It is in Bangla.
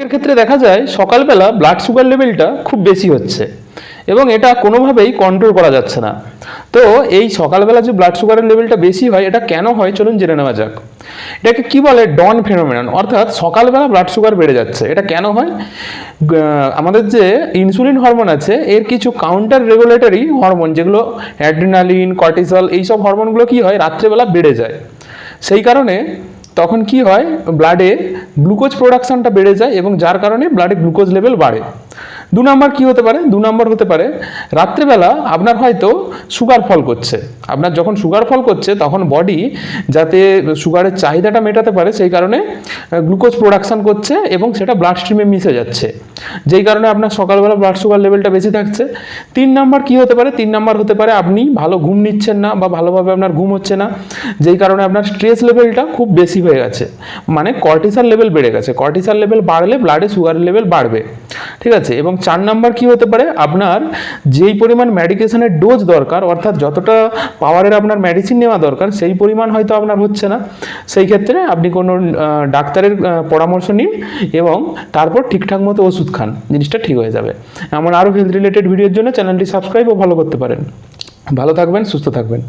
এর ক্ষেত্রে দেখা যায় সকালবেলা ব্লাড সুগার লেভেলটা খুব বেশি হচ্ছে এবং এটা কোনোভাবেই কন্ট্রোল করা যাচ্ছে না। তো এই সকালবেলা যে ব্লাড সুগারের লেভেলটা বেশি হয় এটা কেন হয় চলুন জেনে নেওয়া যাক। এটাকে কি বলে? ডন ফেনোমেনন, অর্থাৎ সকালবেলা ব্লাড সুগার বেড়ে যাচ্ছে। এটা কেন হয়? আমাদের যে ইনসুলিন হরমোন আছে এর কিছু কাউন্টার রেগুলেটরি হরমোন, যেগুলো অ্যাড্রিনালিন, কর্টিসল, এইসব হরমোনগুলো কি হয় রাত্রেবেলা বেড়ে যায়। সেই কারণে তখন কি হয়, ব্লাডে গ্লুকোজ প্রোডাকশনটা বেড়ে যায় এবং যার কারণে ব্লাডে গ্লুকোজ লেভেল বাড়ে। 2 নম্বর কি হতে পারে? 2 নম্বর হতে পারে রাত্রেবেলা আপনার হয়তো সুগার ফল করছে। আপনার যখন সুগার ফল করছে তখন বডি যাতে সুগারের চাহিদাটা মেটাতে পারে সেই কারণে গ্লুকোজ প্রোডাকশন করছে এবং সেটা ব্লাড স্ট্রিমে মিশে যাচ্ছে, যেই কারণে আপনার সকালবেলা ব্লাড সুগার লেভেলটা বেশি থাকছে। 3 নম্বর কি হতে পারে? 3 নম্বর হতে পারে আপনি ভালো ঘুম নিচ্ছেন না বা ভালোভাবে আপনার ঘুম হচ্ছে না, যেই কারণে আপনার স্ট্রেস লেভেলটা খুব বেশি হয়ে গেছে, মানে কর্টিসল লেভেল বেড়ে গেছে। কর্টিসল লেভেল বাড়লে ব্লাডে সুগারের লেভেল বাড়বে, ঠিক আছে। এবং 4 নম্বর কি হতে পারে? আপনার যেই পরিমাণ মেডিকেশনের ডোজ দরকার, অর্থাৎ যতটা পাওয়ারের আপনার মেডিসিন নেওয়া দরকার সেই পরিমাণ হয়তো আপনার হচ্ছে না। সেই ক্ষেত্রে আপনি কোনো ডাক্তারের পরামর্শ নিন এবং তারপর ঠিকঠাক মতো ওষুধ খান, জিনিসটা ঠিক হয়ে যাবে। এমন আরও হেলথ রিলেটেড ভিডিওর জন্য চ্যানেলটি সাবস্ক্রাইব ও ফলো করতে পারেন। ভালো থাকবেন, সুস্থ থাকবেন।